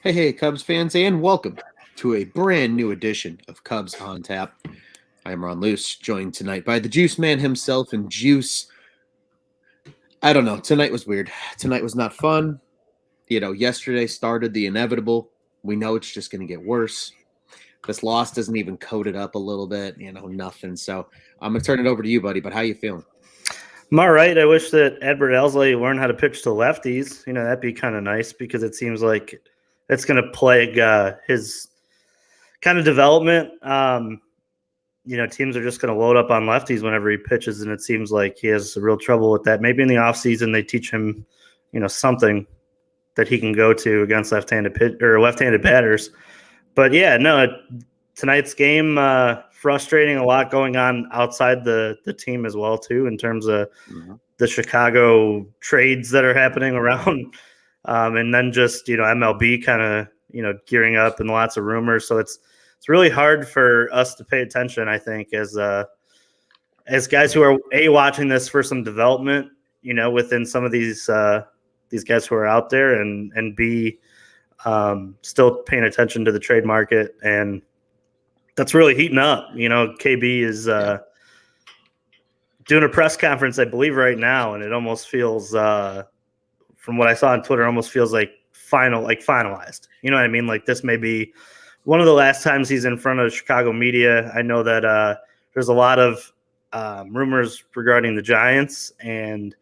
Hey, Cubs fans, and welcome to a brand new edition of Cubs on Tap. I am Ron Luce, joined tonight by the Juice Man himself and Juice. I don't know. Tonight was weird. Tonight was not fun. Yesterday started the inevitable. We know it's just going to get worse. This loss doesn't even coat it up a little bit. Nothing. So I'm going to turn it over to you, buddy. But how you feeling? I'm all right. I wish that Edward Elsley learned how to pitch to lefties. That'd be kind of nice because it seems like it's going to plague his kind of development. Teams are just going to load up on lefties whenever he pitches, and it seems like he has real trouble with that. Maybe in the offseason they teach him, something that he can go to against left-handed batters. But yeah, no, tonight's game frustrating. A lot going on outside the team as well too, in terms of the Chicago trades that are happening around, and then just MLB kind of gearing up and lots of rumors. So it's really hard for us to pay attention, I think, as guys who are watching this for some development, within some of these guys who are out there, and B, still paying attention to the trade market, and that's really heating up. KB is doing a press conference, I believe, right now, and it almost feels, from what I saw on Twitter, almost feels like finalized. You know what I mean? Like this may be one of the last times he's in front of Chicago media. I know that there's a lot of rumors regarding the Giants and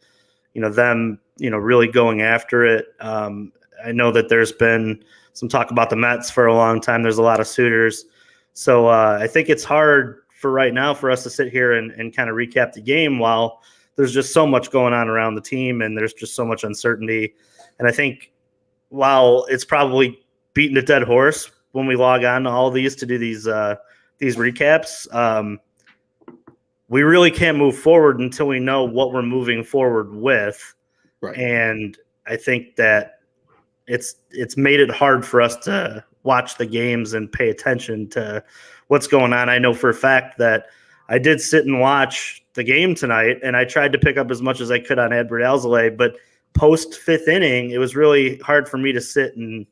them really going after it. I know that there's been some talk about the Mets for a long time. There's a lot of suitors. So I think it's hard for right now for us to sit here and kind of recap the game while there's just so much going on around the team and there's just so much uncertainty. And I think while it's probably beating a dead horse when we log on to all these to do these recaps, we really can't move forward until we know what we're moving forward with. Right. And I think that it's made it hard for us to watch the games and pay attention to what's going on. I know for a fact that I did sit and watch the game tonight, and I tried to pick up as much as I could on Edward Elsley, but post fifth inning, it was really hard for me to sit and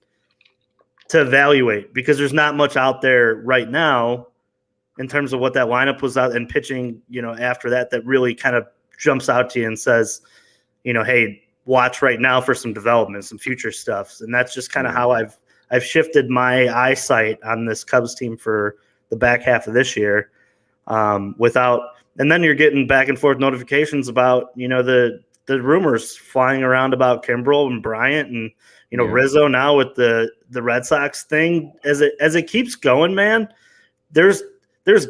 to evaluate because there's not much out there right now in terms of what that lineup was out and pitching, after that really kind of jumps out to you and says, hey, watch right now for some development, some future stuff. And that's just kind of how I've shifted my eyesight on this Cubs team for the back half of this year. And then you're getting back and forth notifications about, the rumors flying around about Kimbrel and Bryant and, Rizzo now with the Red Sox thing. As it keeps going, man, there's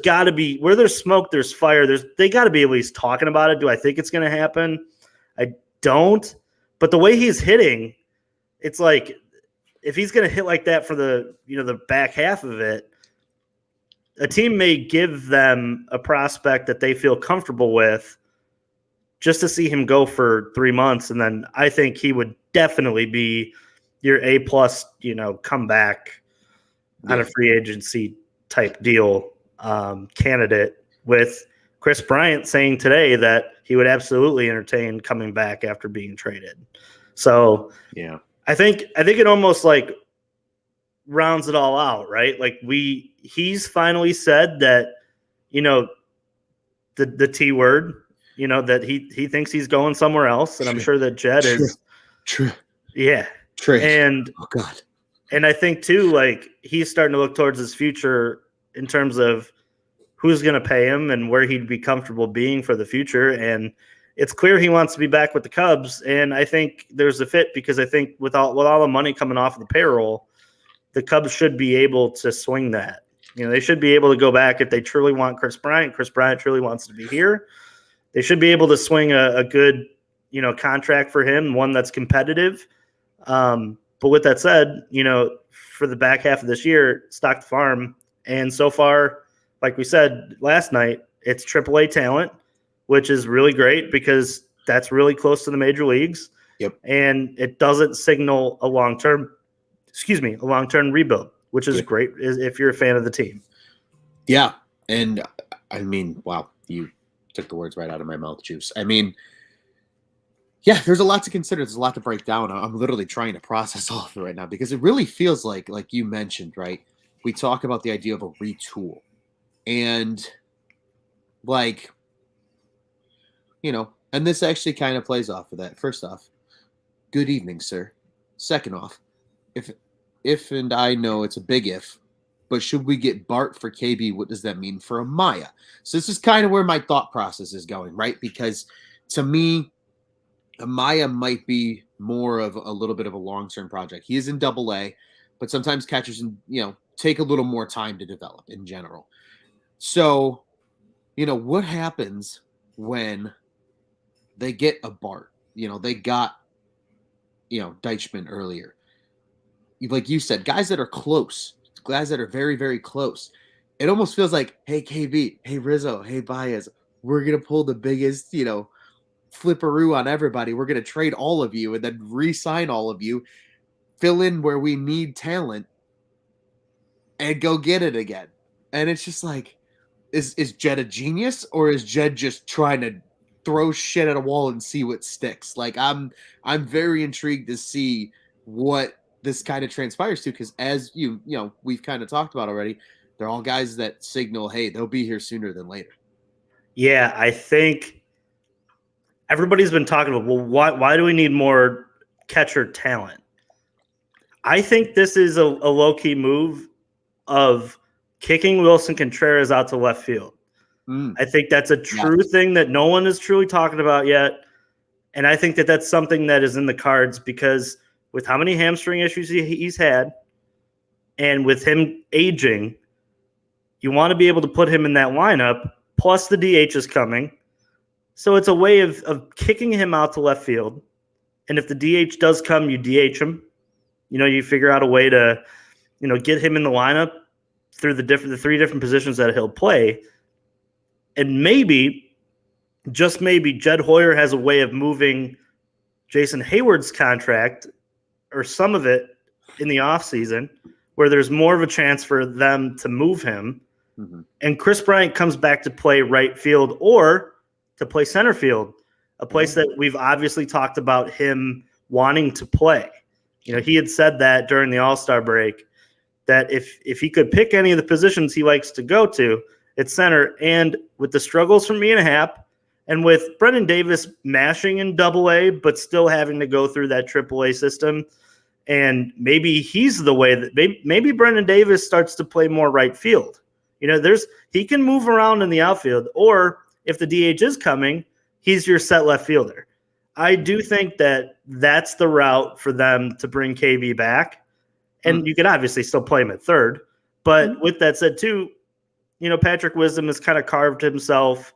got to be, where there's smoke, there's fire. They got to be at least talking about it. Do I think it's going to happen? I don't. But the way he's hitting, it's like if he's going to hit like that for the back half of it, a team may give them a prospect that they feel comfortable with just to see him go for 3 months. And then I think he would definitely be your A+, comeback on a free agency type deal candidate, with Chris Bryant saying today that he would absolutely entertain coming back after being traded. So yeah, I think it almost like rounds it all out, right? Like he's finally said that, the T word, that he thinks he's going somewhere else. And I'm sure that Jed is true. Yeah. True. And oh God. And I think too, like he's starting to look towards his future in terms of who's going to pay him and where he'd be comfortable being for the future. And it's clear he wants to be back with the Cubs. And I think there's a fit because I think with all the money coming off of the payroll, the Cubs should be able to swing that. They should be able to go back if they truly want Chris Bryant. Chris Bryant truly wants to be here. They should be able to swing a good, contract for him, one that's competitive. But with that said, for the back half of this year, stock the farm. And so far, like we said last night, it's AAA talent, which is really great because that's really close to the major leagues. Yep. And it doesn't signal a long-term rebuild, which is great if you're a fan of the team. Yeah. And I mean, wow, you took the words right out of my mouth, Juice. I mean, Yeah, there's a lot to consider. There's a lot to break down. I'm literally trying to process all of it right now because it really feels like you mentioned, right? We talk about the idea of a retool. And like, and this actually kind of plays off of that. First off, good evening, sir. Second off, if and I know it's a big if, but should we get Bart for KB, what does that mean for Amaya? So this is kind of where my thought process is going, right? Because to me, Amaya might be more of a little bit of a long-term project. He is in double A, but sometimes catchers, take a little more time to develop in general. So, what happens when they get a Bart? They got, Deichmann earlier. Like you said, guys that are close, guys that are very, very close. It almost feels like, hey, KB, hey, Rizzo, hey, Baez, we're going to pull the biggest, flipperoo on everybody. We're going to trade all of you and then re-sign all of you, fill in where we need talent, and go get it again. And it's just like, is Jed a genius, or is Jed just trying to throw shit at a wall and see what sticks? Like I'm very intrigued to see what this kind of transpires to, because as we've kind of talked about already, they're all guys that signal, hey, they'll be here sooner than later. Yeah, I think everybody's been talking about, well, why do we need more catcher talent? I think this is a low-key move of kicking Wilson Contreras out to left field. I think that's a true thing that no one is truly talking about yet. And I think that that's something that is in the cards, because with how many hamstring issues he's had and with him aging, you want to be able to put him in that lineup. Plus the DH is coming. So it's a way of kicking him out to left field. And if the DH does come, you DH him. You figure out a way to, get him in the lineup through the three different positions that he'll play. And maybe, just maybe, Jed Hoyer has a way of moving Jason Hayward's contract, or some of it, in the offseason, where there's more of a chance for them to move him. Mm-hmm. And Chris Bryant comes back to play right field or to play center field, a place that we've obviously talked about him wanting to play. He had said that during the All-Star break, that if he could pick any of the positions he likes to go to, it's center. And with the struggles from Ian Happ, and with Brendan Davis mashing in Double-A but still having to go through that Triple-A system, and maybe he's the way that maybe Brendan Davis starts to play more right field. He can move around in the outfield, or if the DH is coming, he's your set left fielder. I do think that that's the route for them to bring KB back. And you can obviously still play him at third. But with that said, too, Patrick Wisdom has kind of carved himself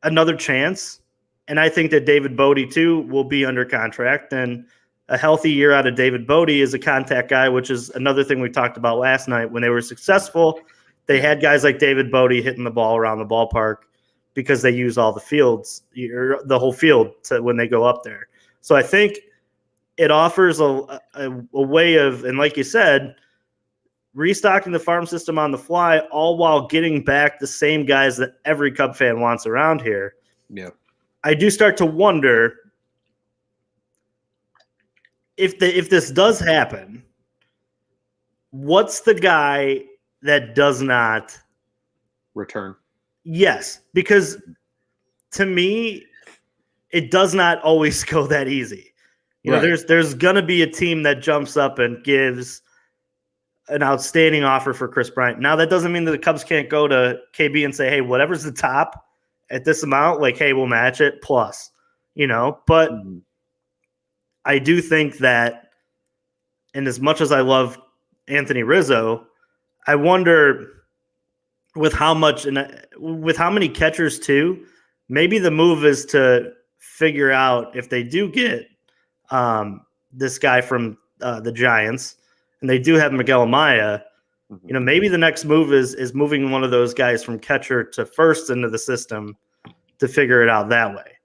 another chance. And I think that David Bodie, too, will be under contract. And a healthy year out of David Bodie is a contact guy, which is another thing we talked about last night. When they were successful, they had guys like David Bodie hitting the ball around the ballpark because they use all the fields, the whole field, when they go up there. So I think it offers a way of, and like you said, restocking the farm system on the fly, all while getting back the same guys that every Cub fan wants around here. Yeah. I do start to wonder if this does happen, what's the guy that does not return? Yes, because to me, it does not always go that easy. There's going to be a team that jumps up and gives an outstanding offer for Chris Bryant. Now, that doesn't mean that the Cubs can't go to KB and say, hey, whatever's the top at this amount, like, hey, we'll match it plus, But I do think that, and as much as I love Anthony Rizzo, I wonder with how many catchers too, maybe the move is to figure out if they do get this guy from the Giants, and they do have Miguel Amaya, maybe the next move is moving one of those guys from catcher to first into the system to figure it out that way.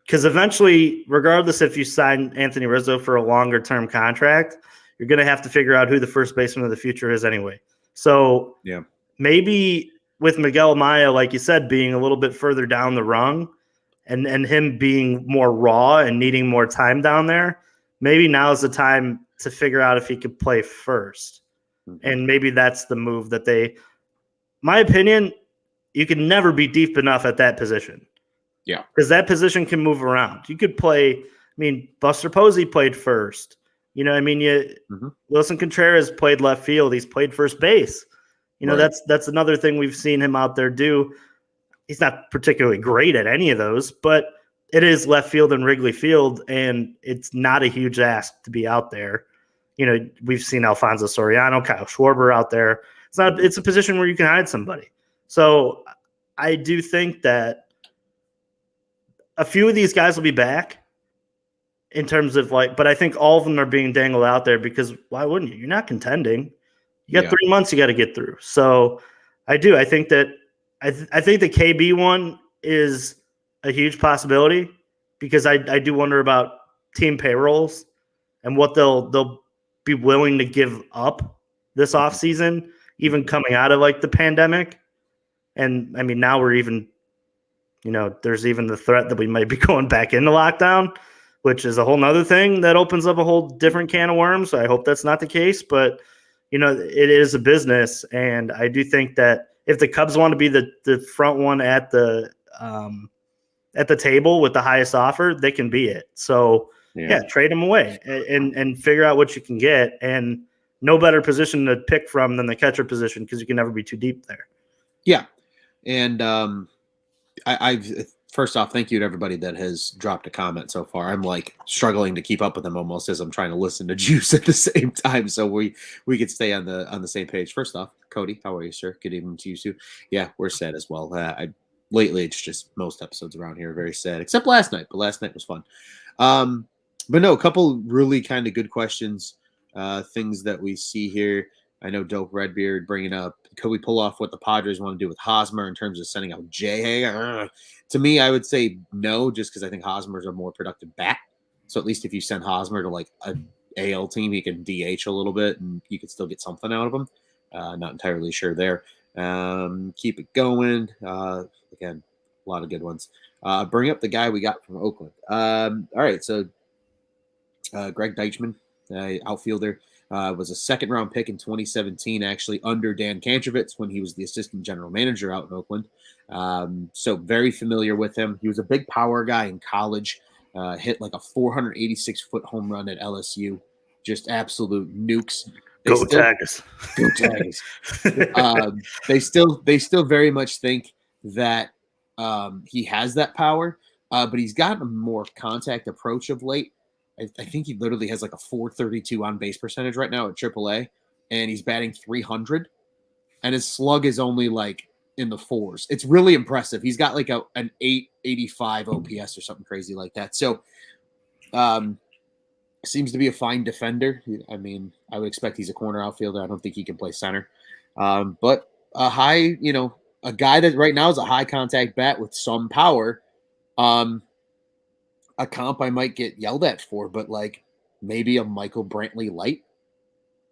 Because eventually, regardless if you sign Anthony Rizzo for a longer term contract, you're going to have to figure out who the first baseman of the future is anyway. So maybe with Miguel Amaya, like you said, being a little bit further down the rung and him being more raw and needing more time down there, maybe now is the time to figure out if he could play first. And maybe that's the move that they, my opinion, you can never be deep enough at that position. Yeah. Because that position can move around. You could play, I mean, Buster Posey played first. You know, I mean, Wilson Contreras played left field. He's played first base. You know, Right. that's another thing we've seen him out there do. He's not particularly great at any of those, but it is left field and Wrigley Field, and it's not a huge ask to be out there. You know, we've seen Alfonso Soriano, Kyle Schwarber out there. It's a position where you can hide somebody. So I do think that a few of these guys will be back in terms of but I think all of them are being dangled out there because why wouldn't you? You're not contending. You got 3 months you got to get through. So I think that I think the KB one is a huge possibility because I do wonder about team payrolls and what they'll be willing to give up this offseason, even coming out of the pandemic. And I mean, now we're even, there's even the threat that we might be going back into lockdown, which is a whole nother thing that opens up a whole different can of worms. So I hope that's not the case, but it is a business. And I do think that if the Cubs want to be the front one at the table with the highest offer, they can be it. So trade them away and figure out what you can get. And no better position to pick from than the catcher position because you can never be too deep there. Yeah. And I've first off, thank you to everybody that has dropped a comment so far. I'm struggling to keep up with them almost as I'm trying to listen to Juice at the same time. So we could stay on the same page. First off, Cody, how are you, sir? Good evening to you too. Yeah, we're sad as well. Lately it's just most episodes around here are very sad, except last night, but last night was fun. But no, a couple really kind of good questions, things that we see here. I know Dope Redbeard bringing up, could we pull off what the Padres want to do with Hosmer in terms of sending out Jay? To me, I would say no, just because I think Hosmer's a more productive bat. So at least if you send Hosmer to a AL team, he can DH a little bit and you could still get something out of him. Not entirely sure there. Keep it going. Again, a lot of good ones. Bring up the guy we got from Oakland. All right, so Greg Deichmann, outfielder. Was a second-round pick in 2017, actually under Dan Kantrovitz when he was the assistant general manager out in Oakland. So very familiar with him. He was a big power guy in college, hit a 486-foot home run at LSU. Just absolute nukes. Go Tigers. Go Tigers. They still very much think that he has that power, but he's got a more contact approach of late. I think he literally has a 432 on base percentage right now at AAA, and he's batting 300, and his slug is only in the fours. It's really impressive. He's got an 885 OPS or something crazy like that. So, seems to be a fine defender. I mean, I would expect he's a corner outfielder. I don't think he can play center, but a high, a guy that right now is a high contact bat with some power. A comp I might get yelled at for, but maybe a Michael Brantley light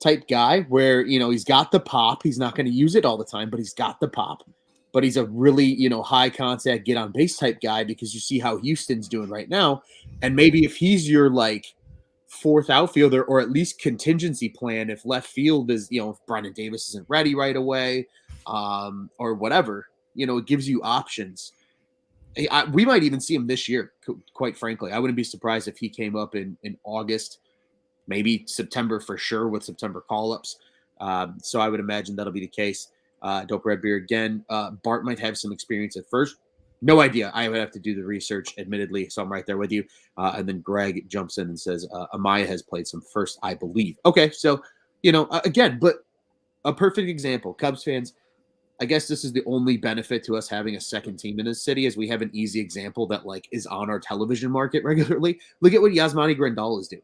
type guy where, he's got the pop. He's not going to use it all the time, but he's got the pop. But he's a really, high contact, get on base type guy because you see how Houston's doing right now. And maybe if he's your fourth outfielder or at least contingency plan, if left field is, if Brandon Davis isn't ready right away or whatever, it gives you options. We might even see him this year, quite frankly. I wouldn't be surprised if he came up in August, maybe September for sure with September call-ups. So I would imagine that'll be the case. Dope Redbeard again. Bart might have some experience at first. No idea. I would have to do the research, admittedly, so I'm right there with you. And then Greg jumps in and says, Amaya has played some first, I believe. Okay, so, again, but a perfect example. Cubs fans, I guess this is the only benefit to us having a second team in this city is we have an easy example that is on our television market regularly. Look at what Yasmani Grandal is doing.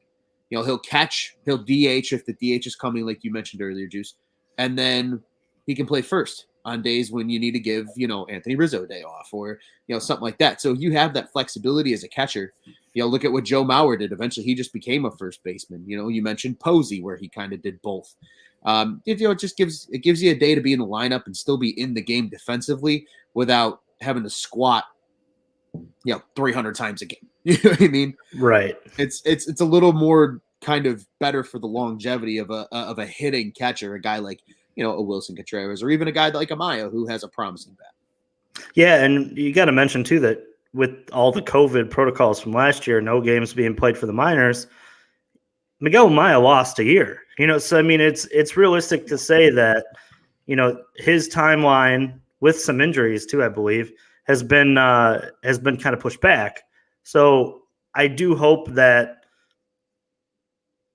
He'll catch, he'll DH if the DH is coming, like you mentioned earlier, Juice, and then he can play first on days when you need to give, Anthony Rizzo a day off or, something like that. So you have that flexibility as a catcher. Look at what Joe Mauer did. Eventually he just became a first baseman. You mentioned Posey where he kind of did both. It just gives you a day to be in the lineup and still be in the game defensively without having to squat 300 times a game. You know what I mean? Right. It's a little more kind of better for the longevity of a hitting catcher, a guy like, a Wilson Contreras, or even a guy like Amaya who has a promising bat. Yeah, and you got to mention too that with all the COVID protocols from last year, no games being played for the minors, Miguel Amaya lost a year. So I mean, it's realistic to say that his timeline with some injuries too, I believe, has been kind of pushed back. So I do hope that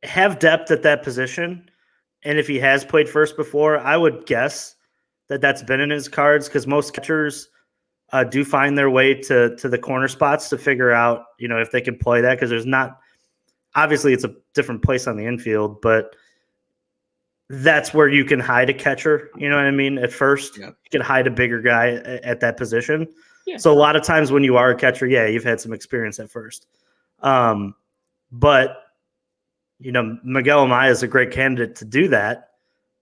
have depth at that position. And if he has played first before, I would guess that that's been in his cards, because most catchers do find their way to the corner spots to figure out, if they can play that, because there's not – obviously it's a different place on the infield, but that's where you can hide a catcher, you know what I mean, at first. Yeah. You can hide a bigger guy at that position. Yeah. So a lot of times when you are a catcher, you've had some experience at first. But Miguel Amaya is a great candidate to do that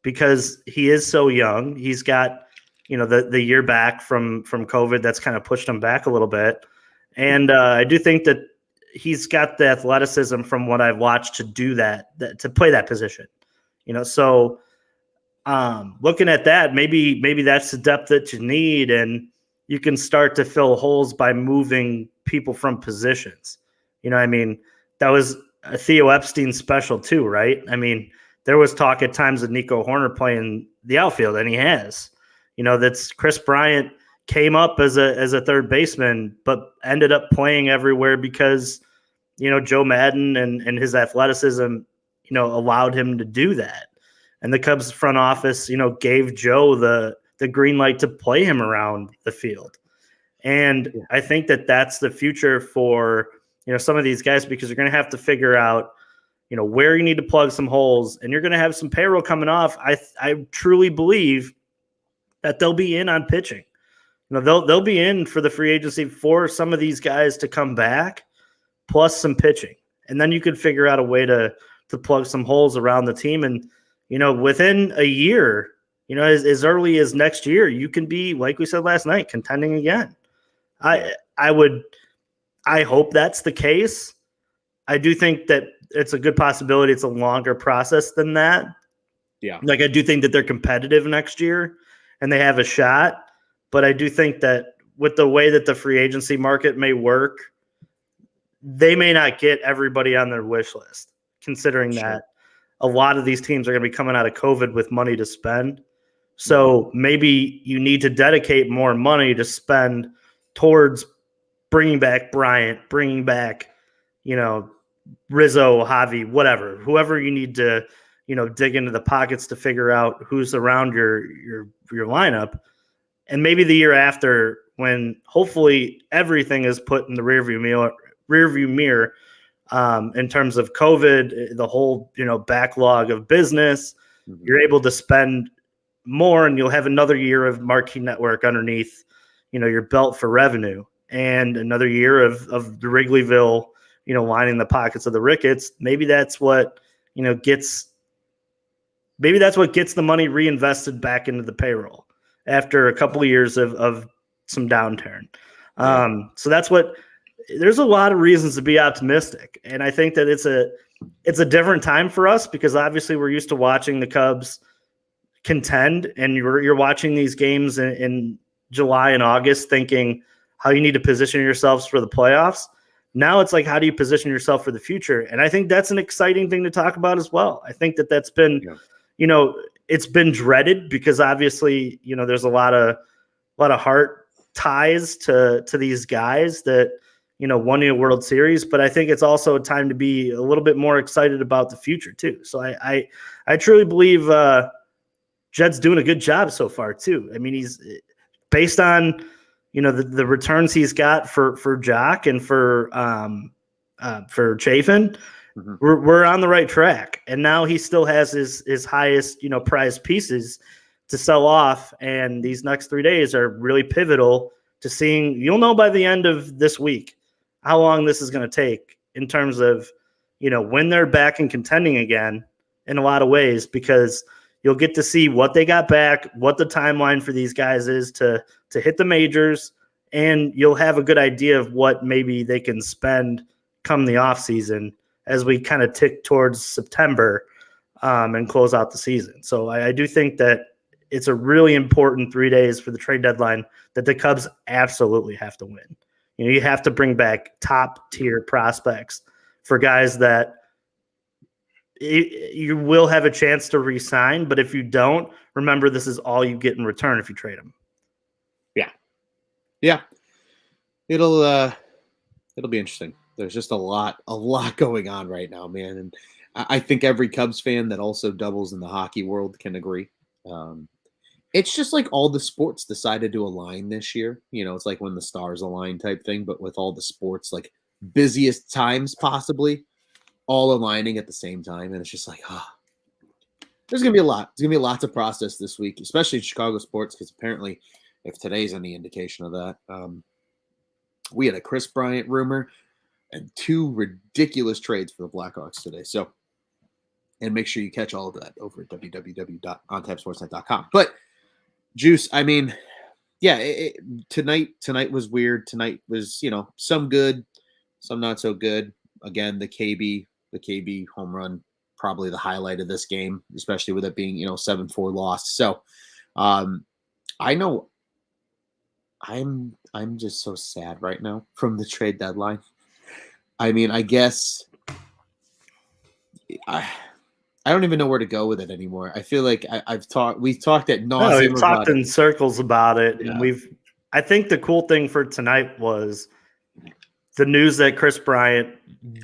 because he is so young. He's got, the year back from COVID that's kind of pushed him back a little bit. And I do think that he's got the athleticism from what I've watched to do that to play that position. So looking at that, maybe that's the depth that you need, and you can start to fill holes by moving people from positions. I mean, that was a Theo Epstein special too, right? I mean, there was talk at times of Nico Horner playing the outfield, and he has. That's Chris Bryant came up as a third baseman, but ended up playing everywhere because, Joe Madden and his athleticism, allowed him to do that. And the Cubs front office, gave Joe the green light to play him around the field. And I think that that's the future for, some of these guys, because you're going to have to figure out, where you need to plug some holes, and you're going to have some payroll coming off. I truly believe that they'll be in on pitching. They'll be in for the free agency for some of these guys to come back, plus some pitching. And then you could figure out a way to plug some holes around the team. And, within a year, as early as next year, you can be, like we said last night, contending again. I hope that's the case. I do think that it's a good possibility. It's a longer process than that. Yeah. Like, I do think that they're competitive next year and they have a shot, but I do think that with the way that the free agency market may work, they may not get everybody on their wish list, considering that a lot of these teams are going to be coming out of COVID with money to spend. So maybe you need to dedicate more money to spend towards bringing back Bryant, bringing back, Rizzo, Javi, whatever, whoever you need to, dig into the pockets to figure out who's around your lineup. And maybe the year after, when hopefully everything is put in the rearview mirror in terms of COVID, the whole, backlog of business, you're able to spend more, and you'll have another year of marquee network underneath, your belt for revenue, and another year of the Wrigleyville, lining the pockets of the Ricketts. Maybe that's what, gets the money reinvested back into the payroll after a couple of years of some downturn. So that's what, there's a lot of reasons to be optimistic. And I think that it's a different time for us, because obviously we're used to watching the Cubs contend, and you're watching these games in July and August thinking how you need to position yourselves for the playoffs. Now it's like, how do you position yourself for the future? And I think that's an exciting thing to talk about as well. I think that's been, it's been dreaded, because obviously, there's a lot of heart ties to these guys that, won a World Series, but I think it's also a time to be a little bit more excited about the future too. So I truly believe Jed's doing a good job so far too. I mean, he's based on, the returns he's got for Jock and for Chafin. We're on the right track. And now he still has his highest, prize pieces to sell off. And these next 3 days are really pivotal to seeing, you'll know by the end of this week how long this is going to take in terms of, when they're back and contending again in a lot of ways, because you'll get to see what they got back, what the timeline for these guys is to hit the majors, and you'll have a good idea of what maybe they can spend come the offseason as we kind of tick towards September and close out the season. So I do think that it's a really important 3 days for the trade deadline that the Cubs absolutely have to win. You have to bring back top tier prospects for guys that you will have a chance to re-sign, but if you don't, remember this is all you get in return if you trade them. Yeah. It'll be interesting. There's just a lot going on right now, man. And I think every Cubs fan that also doubles in the hockey world can agree. It's just like all the sports decided to align this year. It's like when the stars align type thing, but with all the sports, like busiest times possibly, all aligning at the same time. And it's just like, there's going to be a lot. There's going to be a lot to process this week, especially in Chicago sports, because apparently, if today's any indication of that, we had a Chris Bryant rumor and 2 ridiculous trades for the Blackhawks today. So, and make sure you catch all of that over at www.ontapsportsnet.com. But Juice, I mean, yeah, tonight was weird. Tonight was, some good, some not so good. Again, the KB home run, probably the highlight of this game, especially with it being, 7-4 loss. So, I know I'm just so sad right now from the trade deadline. I mean, I guess I don't even know where to go with it anymore. I feel like we've talked at nauseam. We've talked in circles about it, Yeah. and I think the cool thing for tonight was the news that Chris Bryant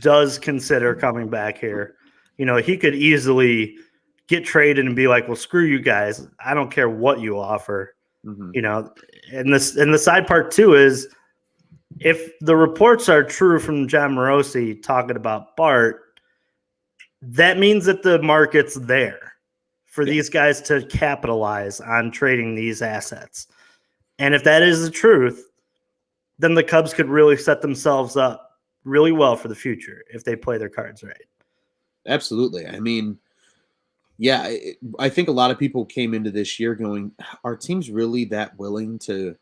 does consider coming back here. He could easily get traded and be like, well, screw you guys. I don't care what you offer. Mm-hmm. And the side part too is if the reports are true from John Morosi talking about Bart, that means that the market's there for these guys to capitalize on trading these assets. And if that is the truth, then the Cubs could really set themselves up really well for the future if they play their cards right. Absolutely. I mean, yeah, I think a lot of people came into this year going, our team's really that willing to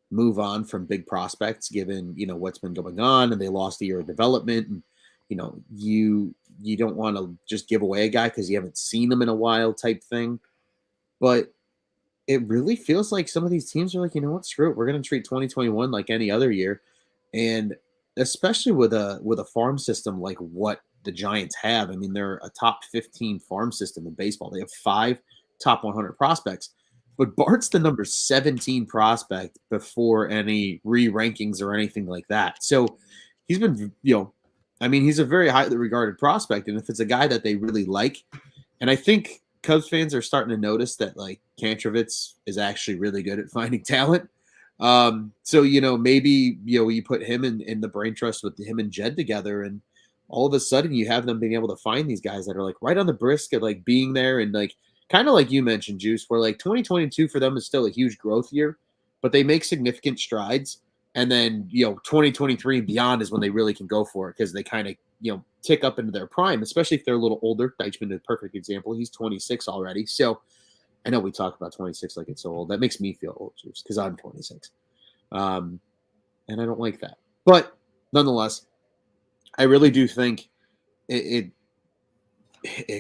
move on from big prospects given, what's been going on, and they lost a year of development. And, you don't want to just give away a guy because you haven't seen him in a while type thing. But it really feels like some of these teams are like, you know what, screw it. We're going to treat 2021 like any other year. And especially with a farm system like what the Giants have. I mean, they're a top 15 farm system in baseball. They have 5 top 100 prospects, but Bart's the number 17 prospect before any re-rankings or anything like that. So he's been, he's a very highly regarded prospect. And if it's a guy that they really like, and I think Cubs fans are starting to notice that like Kantrovitz is actually really good at finding talent. So, maybe, you put him in the brain trust with him and Jed together, and all of a sudden you have them being able to find these guys that are like right on the brisk of like being there. And like, kind of like you mentioned, Juice, where like 2022 for them is still a huge growth year, but they make significant strides. And then, 2023 and beyond is when they really can go for it because they kind of, tick up into their prime, especially if they're a little older. Deichmann is a perfect example. He's 26 already. So I know we talk about 26 like it's so old. That makes me feel old, Juice, because I'm 26. And I don't like that. But nonetheless, I really do think it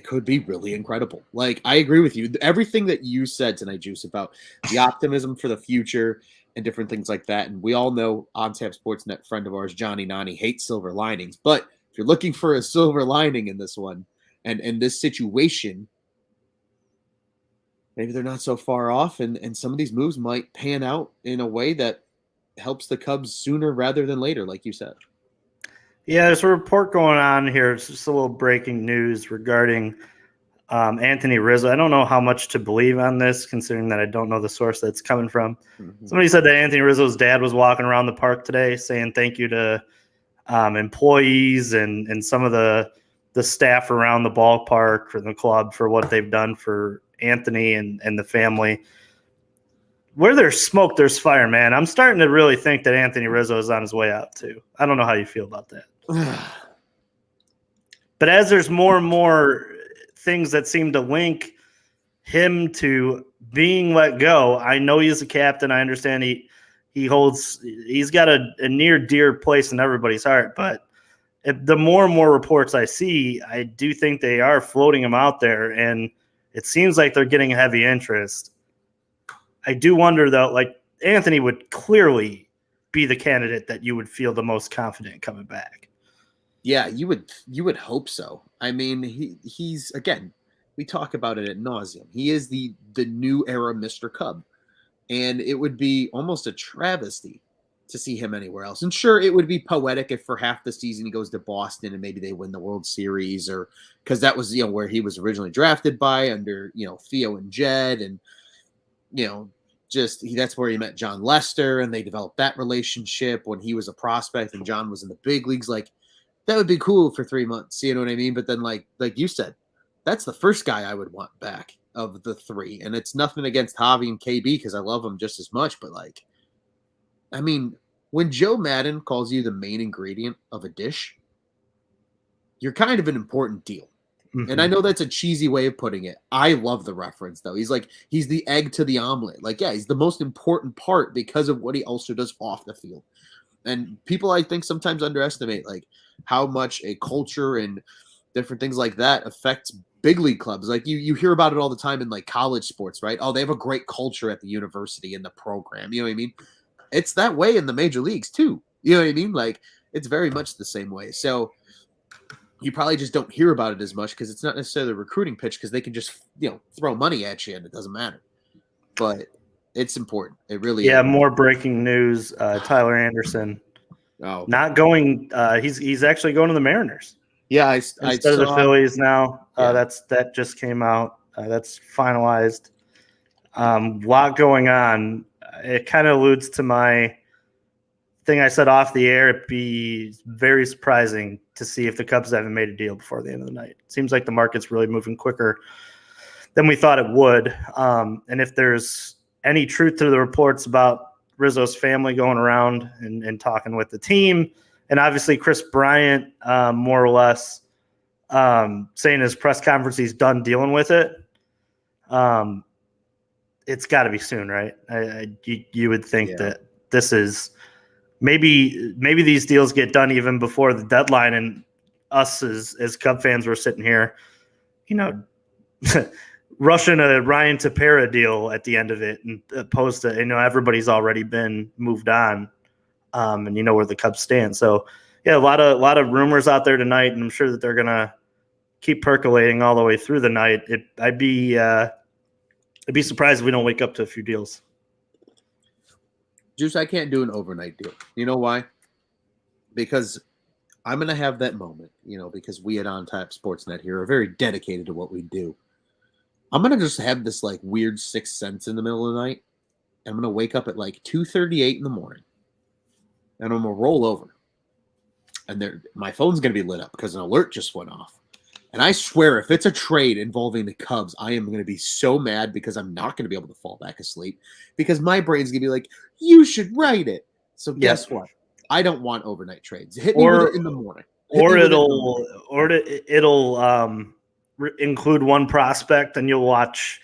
could be really incredible. Like, I agree with you. Everything that you said tonight, Juice, about the optimism for the future and different things like that. And we all know OnTap Sportsnet friend of ours, Johnny Nani, hates silver linings. But if you're looking for a silver lining in this one and this situation, maybe they're not so far off. And some of these moves might pan out in a way that helps the Cubs sooner rather than later, like you said. Yeah, there's a report going on here. It's just a little breaking news regarding Anthony Rizzo. I don't know how much to believe on this, considering that I don't know the source that's coming from. Mm-hmm. Somebody said that Anthony Rizzo's dad was walking around the park today saying thank you to employees and some of the staff around the ballpark or the club for what they've done for Anthony and the family. Where there's smoke, there's fire, man. I'm starting to really think that Anthony Rizzo is on his way out, too. I don't know how you feel about that. But as there's more and more things that seem to link him to being let go, I know he's a captain. I understand he's got a near dear place in everybody's heart. But the more and more reports I see, I do think they are floating him out there, and it seems like they're getting heavy interest. I do wonder, though, like Anthony would clearly be the candidate that you would feel the most confident coming back. Yeah, you would hope so. I mean, he's again, we talk about it ad nauseum. He is the new era Mr. Cub, and it would be almost a travesty to see him anywhere else. And sure, it would be poetic if for half the season he goes to Boston and maybe they win the World Series, or because that was where he was originally drafted by under Theo and Jed, and that's where he met John Lester, and they developed that relationship when he was a prospect and John was in the big leagues. Like, that would be cool for 3 months. You know what I mean? But then, like you said, that's the first guy I would want back of the three. And it's nothing against Javi and KB because I love them just as much. But, like, I mean, when Joe Madden calls you the main ingredient of a dish, you're kind of an important deal. Mm-hmm. And I know that's a cheesy way of putting it. I love the reference, though. He's the egg to the omelet. Like, yeah, he's the most important part because of what he also does off the field. And people, I think, sometimes underestimate, like, how much a culture and different things like that affects big league clubs. Like, you hear about it all the time in, like, college sports, right? Oh, they have a great culture at the university and the program. You know what I mean? It's that way in the major leagues, too. You know what I mean? Like, it's very much the same way. So you probably just don't hear about it as much because it's not necessarily a recruiting pitch because they can just, throw money at you and it doesn't matter. But it's important. It really is. More breaking news. Tyler Anderson. Oh, not going. He's actually going to the Mariners. Yeah, instead of the Phillies now. Yeah. That just came out. That's finalized. Lot going on. It kind of alludes to my thing I said off the air. It'd be very surprising to see if the Cubs haven't made a deal before the end of the night. It seems like the market's really moving quicker than we thought it would. And if there's any truth to the reports about Rizzo's family going around and talking with the team, and obviously Chris Bryant, more or less, saying in his press conference he's done dealing with it. It's got to be soon, right? You would think that this is maybe these deals get done even before the deadline, and us as Cub fans were sitting here, rushing a Ryan Tepera deal at the end of it, and opposed to everybody's already been moved on, and where the Cubs stand. So yeah, a lot of rumors out there tonight, and I'm sure that they're gonna keep percolating all the way through the night. I'd be surprised if we don't wake up to a few deals. Juice, I can't do an overnight deal. You know why? Because I'm going to have that moment, because we at OnTap Sportsnet here are very dedicated to what we do. I'm going to just have this, like, weird sixth sense in the middle of the night. And I'm going to wake up at, like, 2:38 in the morning. And I'm going to roll over. And my phone's going to be lit up because an alert just went off. And I swear, if it's a trade involving the Cubs, I am going to be so mad because I'm not going to be able to fall back asleep because my brain's going to be like, you should write it. So guess what? I don't want overnight trades. Hit me with it in the morning. It'll include one prospect, and you'll watch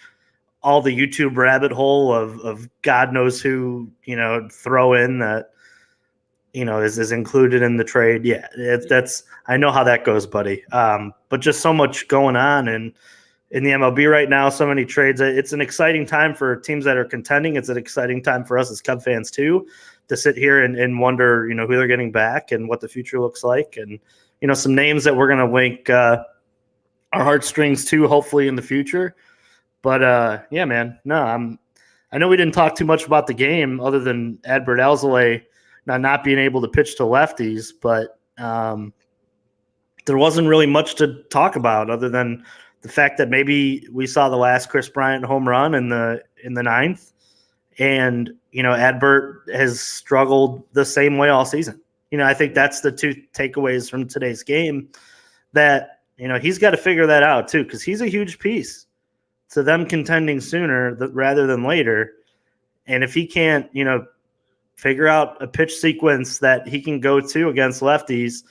all the YouTube rabbit hole of God knows who, throw in that, is included in the trade. Yeah, I know how that goes, buddy. But just so much going on in the MLB right now, so many trades. It's an exciting time for teams that are contending. It's an exciting time for us as Cub fans too, to sit here and wonder, who they're getting back and what the future looks like, and some names that we're going to link our heartstrings to, hopefully in the future. But yeah, man, no, I know we didn't talk too much about the game other than Adbert Alzolay not being able to pitch to lefties, but there wasn't really much to talk about other than the fact that maybe we saw the last Chris Bryant home run in the ninth, and Adbert has struggled the same way all season. I think that's the two takeaways from today's game, that he's got to figure that out too, because he's a huge piece to them contending sooner rather than later. And if he can't, figure out a pitch sequence that he can go to against lefties,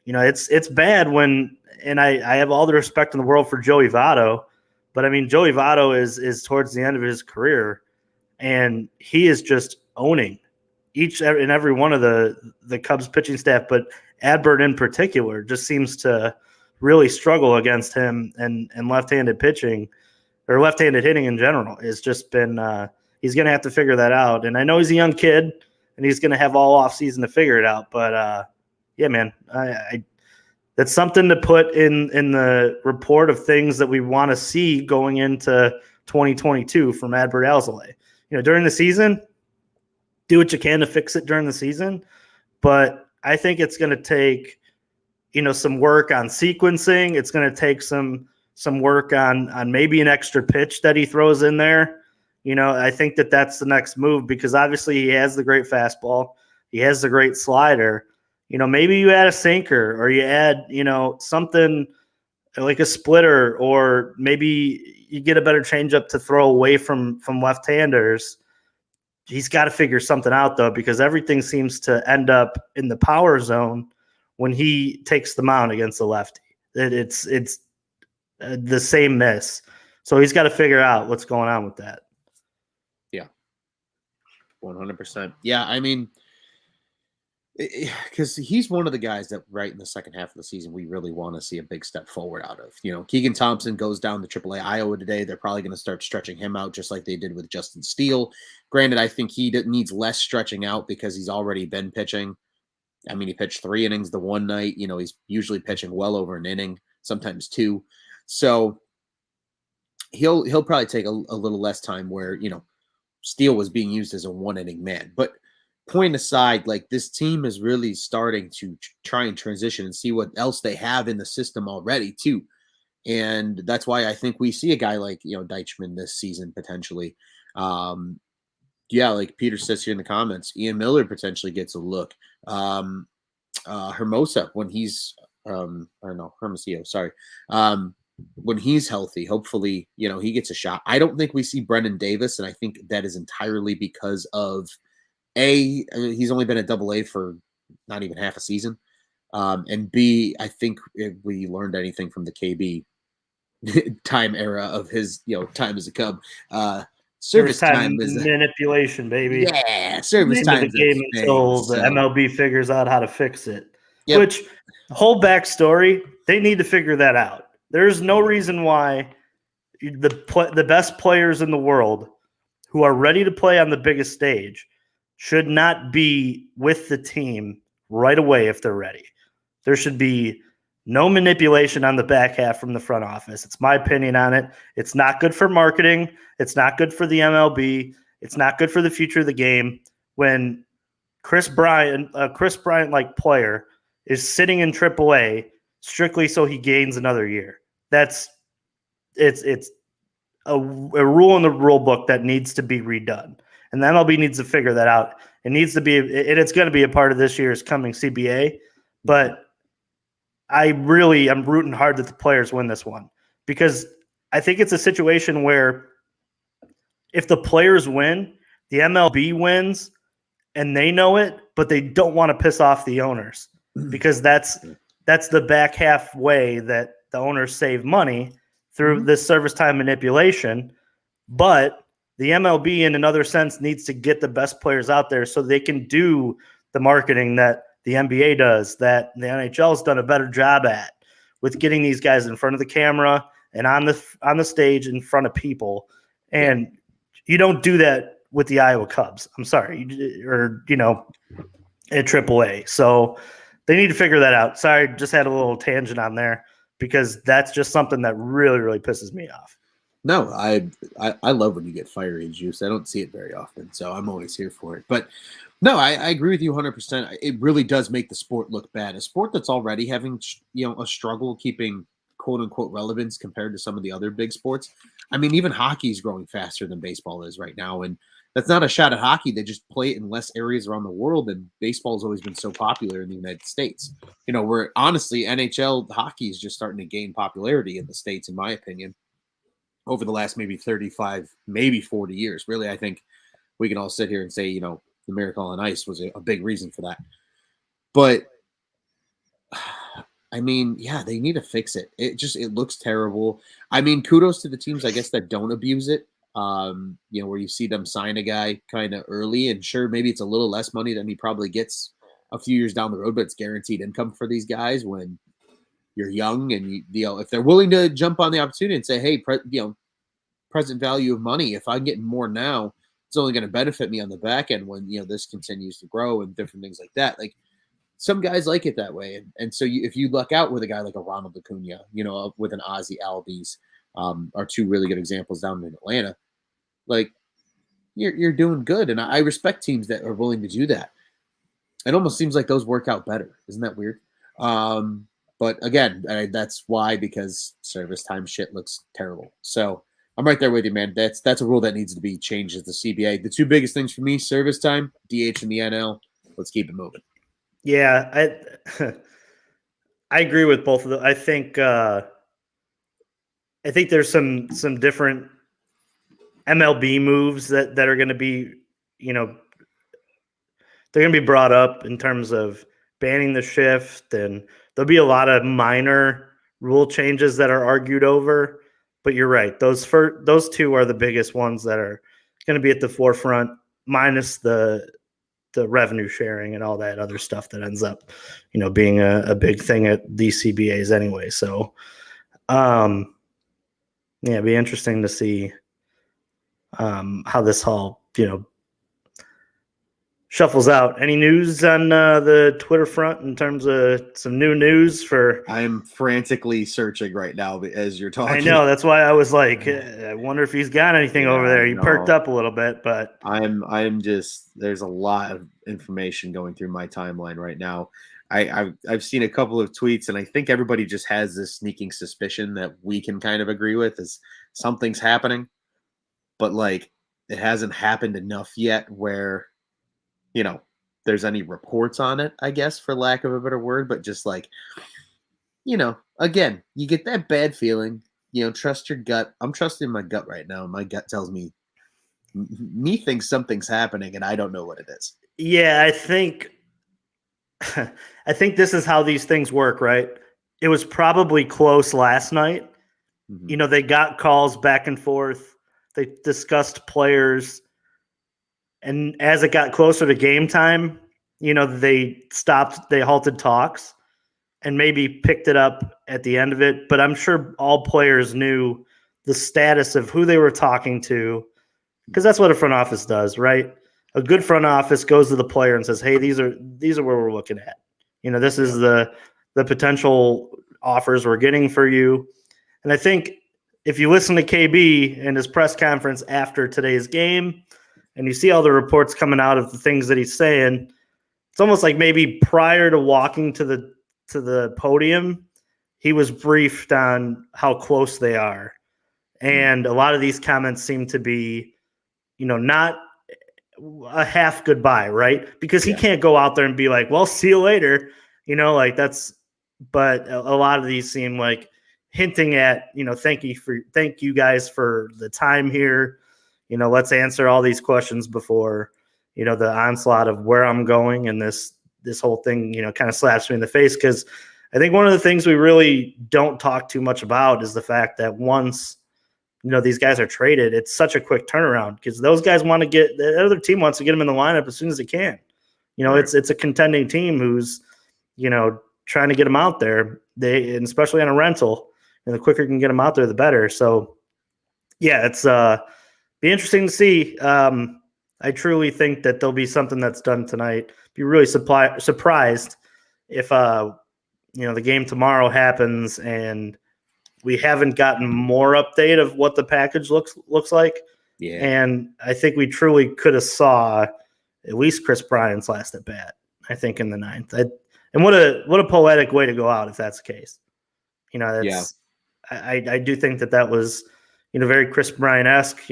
it's bad when, and I have all the respect in the world for Joey Votto, but I mean, Joey Votto is towards the end of his career, and he is just owning each and every one of the Cubs pitching staff, but Adbert in particular just seems to really struggle against him and left-handed pitching or left-handed hitting in general. It's just been he's going to have to figure that out. And I know he's a young kid and he's going to have all off season to figure it out. But yeah, man, that's something to put in the report of things that we want to see going into 2022 from Adbert Alzolay. During the season, do what you can to fix it during the season. But I think it's going to take, some work on sequencing. It's going to take some work on maybe an extra pitch that he throws in there. I think that's the next move because obviously he has the great fastball. He has the great slider. Maybe you add a sinker or you add, something like a splitter, or maybe you get a better changeup to throw away from left-handers. He's got to figure something out, though, because everything seems to end up in the power zone when he takes the mound against the lefty. It's the same miss. So he's got to figure out what's going on with that. Yeah, 100%. Yeah, I mean, because he's one of the guys that right in the second half of the season we really want to see a big step forward out of. Keegan Thompson goes down to AAA Iowa today. They're probably going to start stretching him out just like they did with Justin Steele. Granted, I think he needs less stretching out because he's already been pitching. I mean, he pitched 3 innings the one night. He's usually pitching well over an inning, sometimes 2. So he'll probably take a little less time where, Steele was being used as a 1-inning man. But point aside, like, this team is really starting to try and transition and see what else they have in the system already too. And that's why I think we see a guy like, Deichmann this season potentially. Yeah, like Peter says here in the comments, Ian Miller potentially gets a look. Hermosa when he's Hermosillo, sorry. When he's healthy, hopefully, he gets a shot. I don't think we see Brendan Davis, and I think that is entirely because of he's only been at AA for not even half a season. And B, I think if we learned anything from the KB time era of his, time as a Cub, service time is manipulation, baby. Yeah, service time the game until the MLB figures out how to fix it. Yep. Which whole backstory, they need to figure that out. There's no reason why the best players in the world who are ready to play on the biggest stage should not be with the team right away if they're ready. There should be no manipulation on the back half from the front office. It's my opinion on it. It's not good for marketing. It's not good for the MLB. It's not good for the future of the game when Chris Bryant, a Chris Bryant-like player, is sitting in AAA strictly so he gains another year. It's a rule in the rule book that needs to be redone. And the MLB needs to figure that out. It needs to be, and it's going to be a part of this year's coming CBA. But I'm rooting hard that the players win this one because I think it's a situation where if the players win, the MLB wins, and they know it, but they don't want to piss off the owners because that's the back half way that the owners save money through this service time manipulation. But the MLB, in another sense, needs to get the best players out there so they can do the marketing that the NBA does, that the NHL has done a better job at with getting these guys in front of the camera and on the stage in front of people. And you don't do that with the Iowa Cubs. I'm sorry, at AAA. So they need to figure that out. Sorry, just had a little tangent on there because that's just something that really, really pisses me off. No, I love when you get fiery, Juice. I don't see it very often, so I'm always here for it. But no, I agree with you 100%. It really does make the sport look bad. A sport that's already having, a struggle keeping quote unquote relevance compared to some of the other big sports. I mean, even hockey is growing faster than baseball is right now. And that's not a shot at hockey. They just play it in less areas around the world. And baseball has always been so popular in the United States. Where honestly, NHL hockey is just starting to gain popularity in the States, in my opinion, over the last maybe 35, maybe 40 years. Really, I think we can all sit here and say, the Miracle on Ice was a big reason for that. But I mean, yeah, they need to fix it. It looks terrible. I mean, kudos to the teams, I guess, that don't abuse it. where you see them sign a guy kind of early, and sure, maybe it's a little less money than he probably gets a few years down the road, but it's guaranteed income for these guys when you're young, and if they're willing to jump on the opportunity and say, hey, present value of money, if I'm getting more now, it's only going to benefit me on the back end when this continues to grow and different things like that. Like some guys like it that way, and so if you luck out with a guy like a Ronald Acuna, with an Ozzy Albies, are two really good examples down in Atlanta. Like you're doing good, and I respect teams that are willing to do that. It almost seems like those work out better. Isn't that weird? But again, that's why, because service time shit looks terrible. So I'm right there with you, man. That's a rule that needs to be changed as the CBA. The two biggest things for me: service time, DH, and the NL. Let's keep it moving. Yeah, I agree with both of them. I think there's some different MLB moves that are going to be, they're going to be brought up in terms of banning the shift, and there'll be a lot of minor rule changes that are argued over. But you're right; those two are the biggest ones that are going to be at the forefront, minus the revenue sharing and all that other stuff that ends up, being a big thing at these CBAs anyway. So, yeah, it'd be interesting to see how this all, shuffles out. Any news on the Twitter front in terms of some new news for? I'm frantically searching right now as you're talking. I know, that's why I was like, I wonder if he's got anything over there. He perked up a little bit, but I'm just, there's a lot of information going through my timeline right now. I've seen a couple of tweets, and I think everybody just has this sneaking suspicion that we can kind of agree with is something's happening, but like it hasn't happened enough yet where there's any reports on it, I guess, for lack of a better word, but just like, again, you get that bad feeling, trust your gut. I'm trusting my gut right now. My gut tells me thinks something's happening, and I don't know what it is. Yeah, I think this is how these things work, right? It was probably close last night. Mm-hmm. They got calls back and forth. They discussed players. And as it got closer to game time, they halted talks and maybe picked it up at the end of it. But I'm sure all players knew the status of who they were talking to, because that's what a front office does, right? A good front office goes to the player and says, hey, these are where we're looking at. This is the potential offers we're getting for you. And I think if you listen to KB in his press conference after today's game, and you see all the reports coming out of the things that he's saying, it's almost like maybe prior to walking to the podium, he was briefed on how close they are. And a lot of these comments seem to be, not a half goodbye, right? Because he can't go out there and be like, well, see you later. But a lot of these seem like hinting at, thank you guys for the time here. Let's answer all these questions before, the onslaught of where I'm going, and this whole thing, kind of slaps me in the face. Because I think one of the things we really don't talk too much about is the fact that once, these guys are traded, it's such a quick turnaround, because those guys the other team wants to get them in the lineup as soon as they can. Right. It's a contending team who's, trying to get them out there. And especially on a rental, and the quicker you can get them out there, the better. So, yeah, it's be interesting to see. I truly think that there'll be something that's done tonight. Be really surprised if the game tomorrow happens and we haven't gotten more update of what the package looks like. Yeah. And I think we truly could have saw at least Chris Bryant's last at bat, I think, in the ninth. And what a poetic way to go out if that's the case. I do think that was, very Chris Bryant-esque.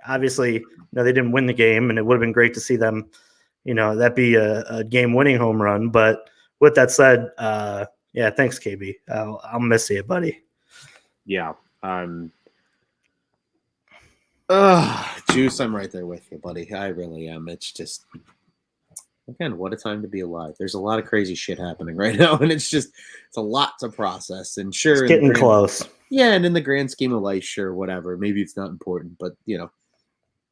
Obviously, they didn't win the game, and it would have been great to see them, that be a game-winning home run. But with that said, yeah, thanks, KB. I'll miss you, buddy. Yeah. Juice, I'm right there with you, buddy. I really am. It's just, Again, what a time to be alive. There's a lot of crazy shit happening right now, and it's a lot to process. And It's sure, getting close. yeah, and in the grand scheme of life, sure, whatever. Maybe it's not important, but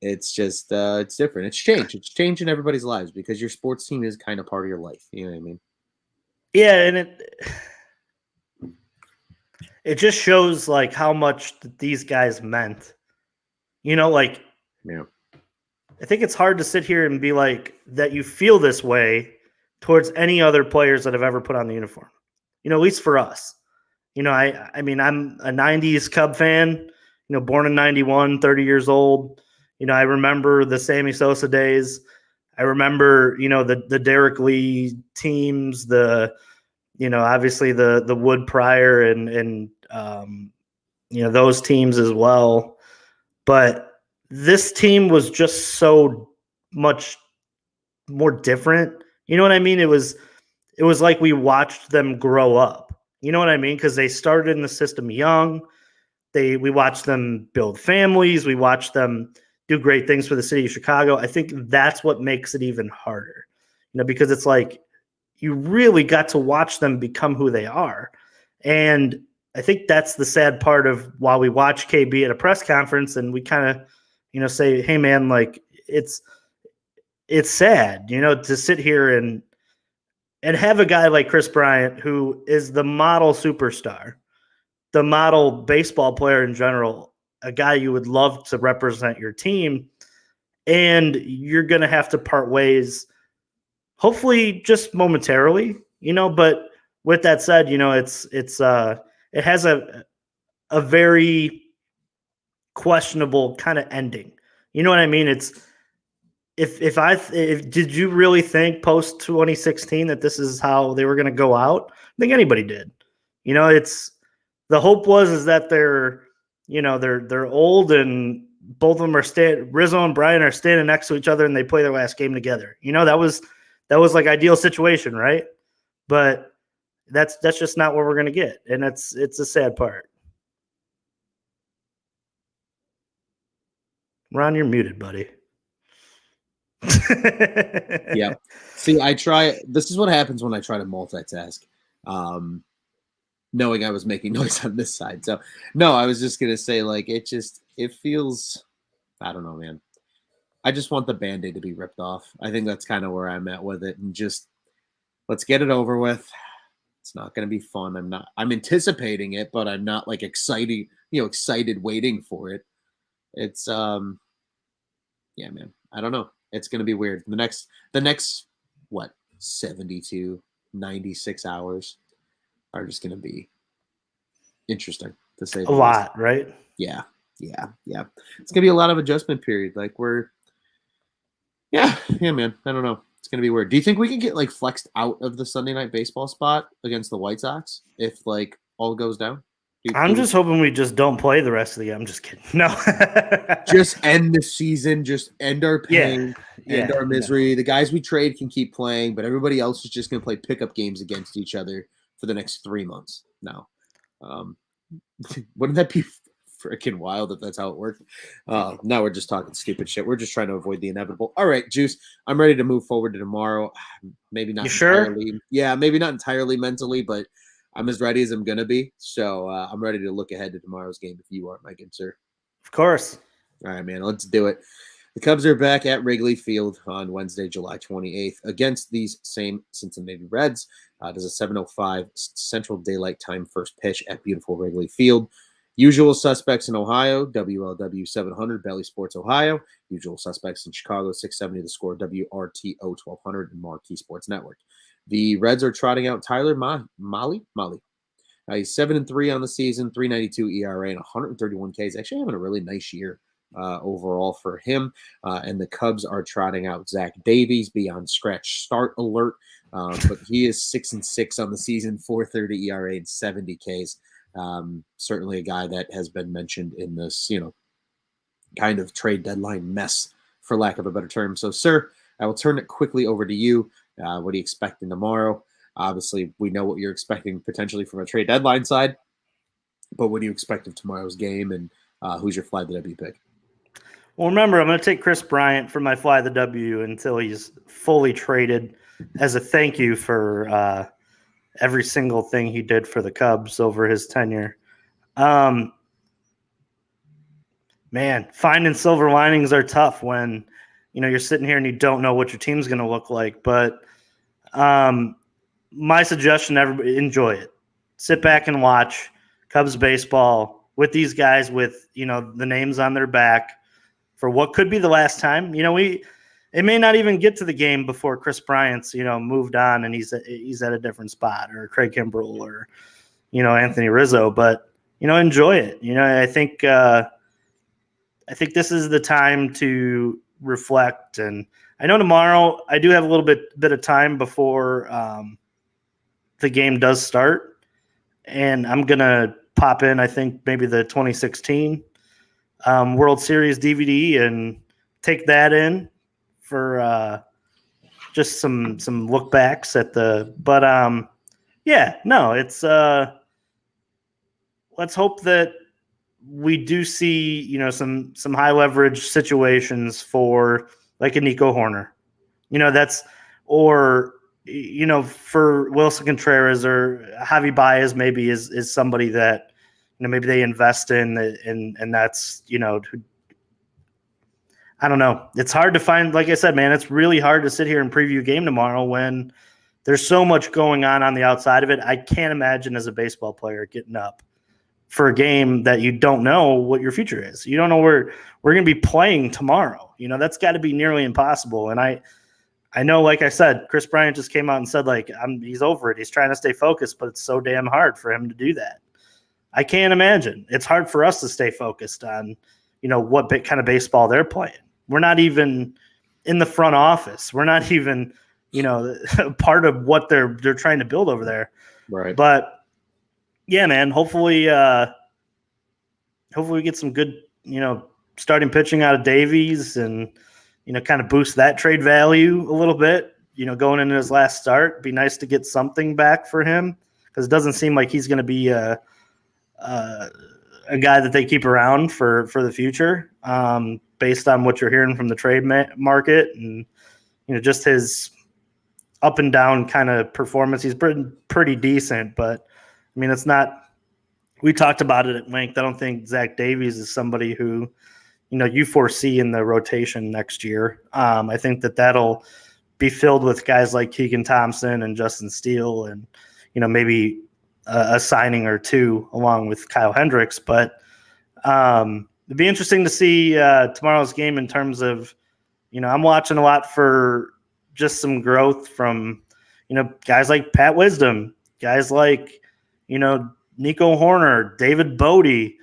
it's just it's different. It's change. It's change in everybody's lives because your sports team is kind of part of your life. You know what I mean? Yeah, and it just shows like how much these guys meant. Like Yeah. I think it's hard to sit here and be like that you feel this way towards any other players that have ever put on the uniform. At least for us. I mean, I'm a 90s Cub fan, born in 91, 30 years old. I remember the Sammy Sosa days. I remember, the Derek Lee teams, obviously the Wood Pryor and those teams as well. But this team was just so much more different. You know what I mean? It was like we watched them grow up. You know what I mean? Because they started in the system young. We watched them build families. We watched them do great things for the city of Chicago. I think that's what makes it even harder. Because it's like you really got to watch them become who they are. And I think that's the sad part of while we watch KB at a press conference and we kind of, say, hey man, like it's sad, to sit here and have a guy like Chris Bryant, who is the model superstar, the model baseball player in general, a guy you would love to represent your team, and you're going to have to part ways, hopefully just momentarily, but with that said, it has a very questionable kind of ending. You know what I mean? If did you really think post 2016 that this is how they were going to go out? I think anybody did. It's the hope is that they're old and both of them are Rizzo and Brian are standing next to each other and they play their last game together. That was like ideal situation, right? But that's just not what we're going to get, and it's a sad part. Ron, you're muted, buddy. Yeah. See, this is what happens when I try to multitask. Knowing I was making noise on this side. So no, I was just gonna say, like, it feels, I don't know, man. I just want the Band-Aid to be ripped off. I think that's kind of where I'm at with it. And just let's get it over with. It's not gonna be fun. I'm anticipating it, but I'm not like excited waiting for it. It's yeah, man. I don't know. It's going to be weird. The next what, 72, 96 hours are just going to be interesting to say the a lot, right? Yeah. It's going to be a lot of adjustment period. Like yeah, man. I don't know. It's going to be weird. Do you think we can get like flexed out of the Sunday Night Baseball spot against the White Sox if like all goes down? I'm just hoping we just don't play the rest of the game. I'm just kidding. No. Just end the season. Just end our pain. End our misery. No. The guys we trade can keep playing, but everybody else is just going to play pickup games against each other for the next 3 months. No. Wouldn't that be freaking wild if that's how it worked? Now we're just talking stupid shit. We're just trying to avoid the inevitable. All right, Juice, I'm ready to move forward to tomorrow. Maybe not entirely. Sure? Yeah, maybe not entirely mentally, but I'm as ready as I'm going to be. So I'm ready to look ahead to tomorrow's game if you are, my good sir. Of course. All right, man, let's do it. The Cubs are back at Wrigley Field on Wednesday, July 28th against these same Cincinnati Reds. There's a 7:05 Central Daylight Time first pitch at beautiful Wrigley Field. Usual suspects in Ohio, WLW 700, Bally Sports Ohio. Usual suspects in Chicago, 670 The Score, WRTO 1200, and Marquee Sports Network. The Reds are trotting out Tyler Mahle. He's 7-3 on the season, 3.92 ERA, and 131 Ks. Actually having a really nice year overall for him. And the Cubs are trotting out Zach Davies, beyond scratch start alert. But he is 6-6 on the season, 4.30 ERA, and 70 Ks. Certainly a guy that has been mentioned in this, kind of trade deadline mess, for lack of a better term. So, sir, I will turn it quickly over to you. What are you expecting tomorrow? Obviously, we know what you're expecting potentially from a trade deadline side, but what do you expect of tomorrow's game, and who's your fly the W pick? Well, remember, I'm going to take Chris Bryant for my fly the W until he's fully traded as a thank you for every single thing he did for the Cubs over his tenure. Man, finding silver linings are tough when, you're sitting here and you don't know what your team's going to look like. But my suggestion, everybody, enjoy it. Sit back and watch Cubs baseball with these guys with, the names on their back for what could be the last time. It may not even get to the game before Chris Bryant's, moved on and he's at a different spot, or Craig Kimbrell, or, Anthony Rizzo. But, enjoy it. I think this is the time to reflect. And I know tomorrow I do have a little bit of time before the game does start, and I'm gonna pop in, I think, maybe the 2016 World Series DVD and take that in for just some look backs at the. But it's let's hope that we do see some high leverage situations for like a Nico Horner, for Wilson Contreras or Javi Baez maybe is somebody that maybe they invest in, and that's I don't know. It's hard to find. Like I said, man, it's really hard to sit here and preview a game tomorrow when there's so much going on the outside of it. I can't imagine as a baseball player getting up for a game that you don't know what your future is. You don't know where we're going to be playing tomorrow. That's got to be nearly impossible. And I know, like I said, Chris Bryant just came out and said, he's over it. He's trying to stay focused, but it's so damn hard for him to do that. I can't imagine. It's hard for us to stay focused on, what kind of baseball they're playing. We're not even in the front office. We're not even, part of what they're trying to build over there. Right. But yeah, man, hopefully we get some good, starting pitching out of Davies and, kind of boost that trade value a little bit, going into his last start. It'd be nice to get something back for him, because it doesn't seem like he's going to be a guy that they keep around for the future, based on what you're hearing from the trade market and, just his up and down kind of performance. He's pretty decent, but I mean, it's not – we talked about it at length. I don't think Zach Davies is somebody who, you foresee in the rotation next year. I think that'll be filled with guys like Keegan Thompson and Justin Steele and, maybe a signing or two along with Kyle Hendricks. But it'd be interesting to see tomorrow's game in terms of, I'm watching a lot for just some growth from, guys like Pat Wisdom, guys like, Nico Horner, David Bodie,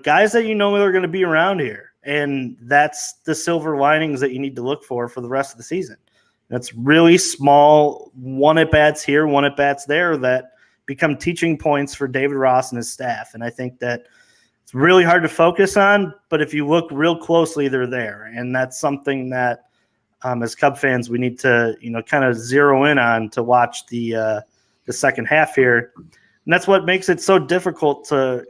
guys that are going to be around here. And that's the silver linings that you need to look for the rest of the season. That's really small, one at-bats here, one at-bats there that become teaching points for David Ross and his staff. And I think that it's really hard to focus on, but if you look real closely, they're there. And that's something that as Cub fans, we need to, kind of zero in on to watch the second half here. And that's what makes it so difficult to,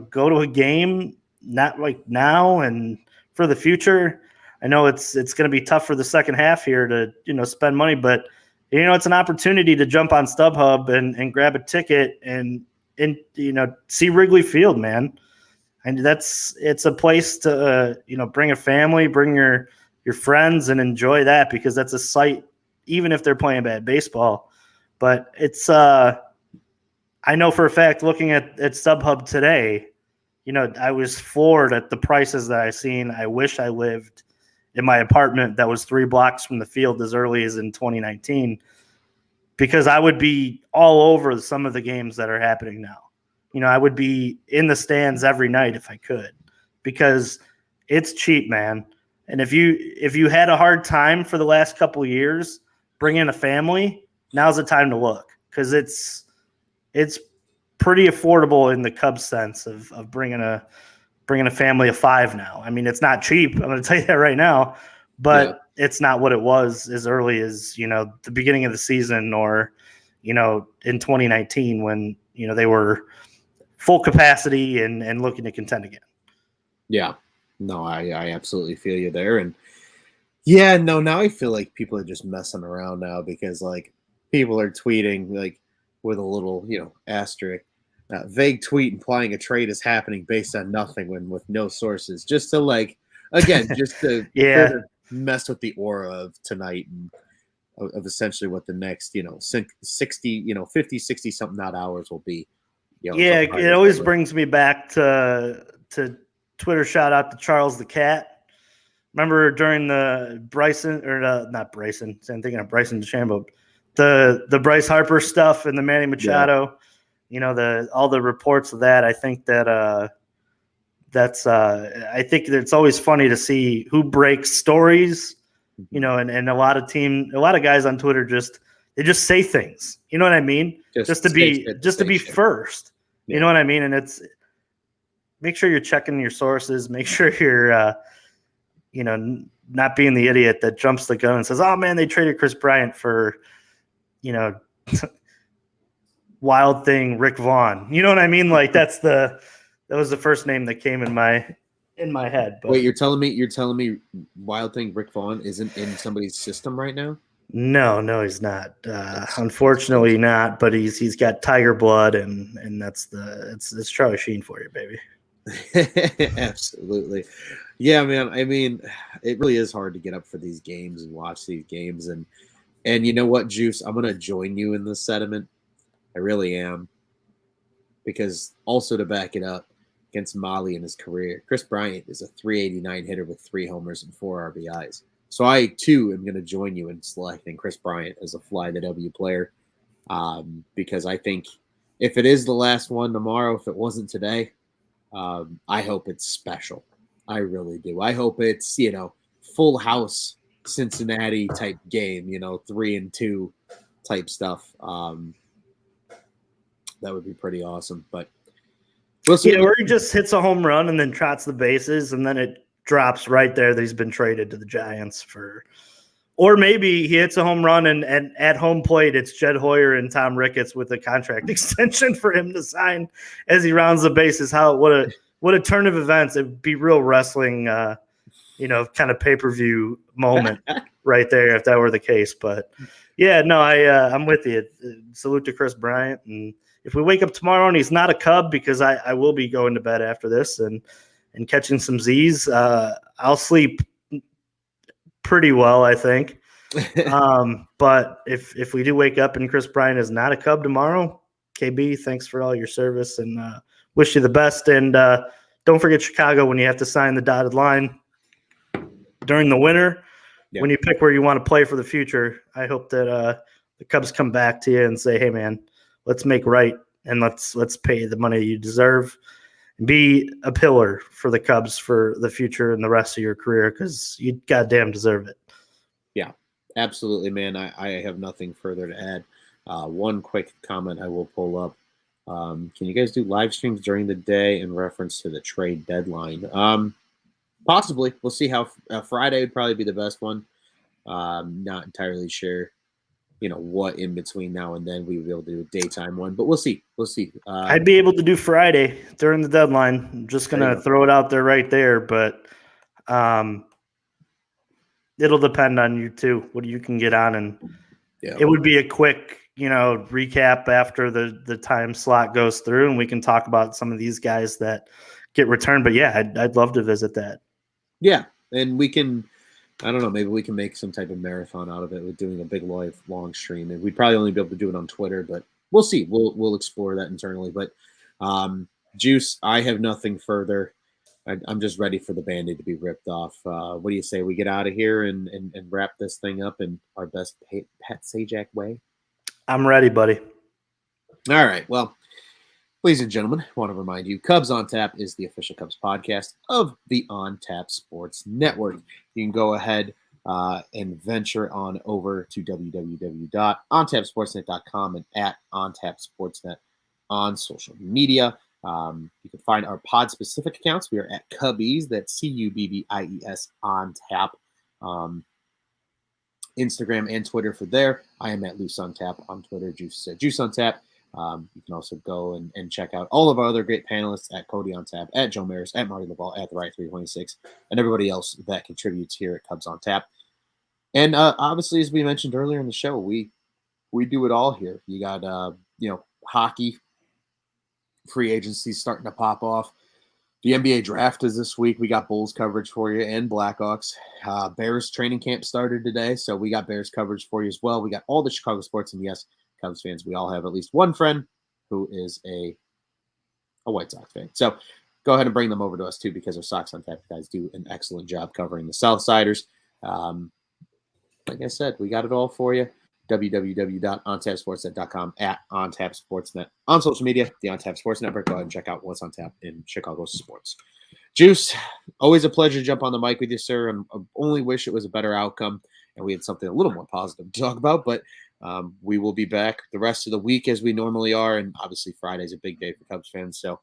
go to a game, not like now and for the future. I know it's going to be tough for the second half here to, spend money, but, it's an opportunity to jump on StubHub and grab a ticket and see Wrigley Field, man. And it's a place to, bring a family, bring your friends and enjoy that, because that's a sight, even if they're playing bad baseball. But it's, I know for a fact, looking at StubHub today, I was floored at the prices that I seen. I wish I lived in my apartment that was 3 blocks from the field as early as in 2019, because I would be all over some of the games that are happening now. I would be in the stands every night if I could, because it's cheap, man. And if you had a hard time for the last couple of years bringing a family, now's the time to look, because it's pretty affordable in the Cubs sense of bringing a family of 5 now. I mean, it's not cheap. I'm going to tell you that right now, but It's not what it was as early as, the beginning of the season or, in 2019 when, they were full capacity and looking to contend again. Yeah. No, I absolutely feel you there. And yeah, no, now I feel like people are just messing around now because like people are tweeting like with a little, asterisk, vague tweet implying a trade is happening based on nothing when with no sources, just to like again, just to Yeah, further mess with the aura of tonight and of essentially what the next, 60, 50, 60 something odd hours will be, yeah. until It Friday's always over. brings me back to Twitter. Shout out to Charles the Cat. Remember during the Bryson or not Bryson? I'm thinking of Bryson DeChambeau. The Bryce Harper stuff and the Manny Yeah. Machado. All the reports of that. I think that I think that it's always funny to see who breaks stories. And a lot of guys on Twitter they just say things. You know what I mean? Just to say be shit just to say be shit. first. You Yeah. know what I mean? And it's make sure you're checking your sources. Make sure you're not being the idiot that jumps the gun and says, "Oh man, they traded Chris Bryant for, you know, Wild Thing Rick Vaughn." You know what I mean? Like that was the first name that came in my head. But Wait, you're telling me Wild Thing Rick Vaughn isn't in somebody's system right now? no, he's not. That's Unfortunately, crazy. not. But he's got Tiger blood, and it's Charlie Sheen for you, baby. Absolutely. Yeah, man. I mean, it really is hard to get up for these games and watch these games. And you know what, Juice? I'm gonna join you in this sentiment. I really am. Because also to back it up against Molly in his career, Chris Bryant is a 389 hitter with 3 homers and 4 RBIs. So I too am gonna join you in selecting Chris Bryant as a fly the W player. Because I think if it is the last one tomorrow, if it wasn't today, I hope it's special. I really do. I hope it's, full house Cincinnati type game, 3-2 type stuff. That would be pretty awesome. But we'll see. Yeah, where he just hits a home run and then trots the bases, and then it drops right there that he's been traded to the Giants for. Or maybe he hits a home run and at home plate, it's Jed Hoyer and Tom Ricketts with a contract extension for him to sign as he rounds the bases. What a turn of events. It'd be real wrestling, kind of pay-per-view moment right there if that were the case. But yeah, no, I'm with you. Salute to Chris Bryant. And if we wake up tomorrow and he's not a Cub, because I will be going to bed after this and catching some Z's, I'll sleep pretty well, I think. But if we do wake up and Chris Bryant is not a Cub tomorrow, KB, thanks for all your service and wish you the best. And don't forget Chicago when you have to sign the dotted line during the winter. Yeah. When you pick where you want to play for the future, I hope that the Cubs come back to you and say, "Hey, man, let's make right and let's pay the money you deserve. Be a pillar for the Cubs for the future and the rest of your career because you goddamn deserve it." Yeah, absolutely, man. I have nothing further to add. One quick comment I will pull up. Can you guys do live streams during the day in reference to the trade deadline? Possibly. We'll see how Friday would probably be the best one. Not entirely sure, what in between now and then we will be able to do a daytime one, but we'll see. We'll see. I'd be able to do Friday during the deadline. I'm just going to throw it out there right there, but it'll depend on you too, what you can get on. And it would be a quick, recap after the time slot goes through and we can talk about some of these guys that get returned. But yeah, I'd love to visit that. Yeah. And we can, I don't know, maybe we can make some type of marathon out of it with doing a big live long stream. And we'd probably only be able to do it on Twitter, but we'll see. We'll explore that internally. But Juice, I have nothing further. I'm just ready for the Band-Aid to be ripped off. What do you say we get out of here and wrap this thing up in our best Pat Sajak way? I'm ready, buddy. All right. Well, ladies and gentlemen, I want to remind you, Cubs on Tap is the official Cubs podcast of the On Tap Sports Network. You can go ahead and venture on over to www.ontapsportsnet.com and at OnTapSportsNet on social media. You can find our pod-specific accounts. We are at Cubbies, that's Cubbies on Tap. Instagram and Twitter for there. I am at LuceOnTap on Twitter. Juice on Tap You can also go and check out all of our other great panelists at Cody on Tap, at Joe Maris, at Marty LaBall, at the Right 326, and everybody else that contributes here at Cubs on Tap. And obviously, as we mentioned earlier in the show, we do it all here. You got hockey, free agency starting to pop off. The NBA draft is this week. We got Bulls coverage for you and Blackhawks. Bears training camp started today, so we got Bears coverage for you as well. We got all the Chicago sports, and yes, Cubs fans, we all have at least one friend who is a White Sox fan. So go ahead and bring them over to us too, because our Sox on Tap guys do an excellent job covering the Southsiders. Like I said, we got it all for you. www.ontapsportsnet.com, at OnTapSportsNet on social media, the OnTap Sports Network. Go ahead and check out what's on tap in Chicago sports. Juice, always a pleasure to jump on the mic with you, sir. And I only wish it was a better outcome and we had something a little more positive to talk about. But we will be back the rest of the week as we normally are. And obviously Friday's a big day for Cubs fans. So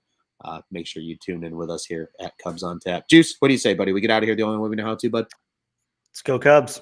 make sure you tune in with us here at Cubs on Tap. Juice, what do you say, buddy? We get out of here the only way we know how to, bud? Let's go Cubs.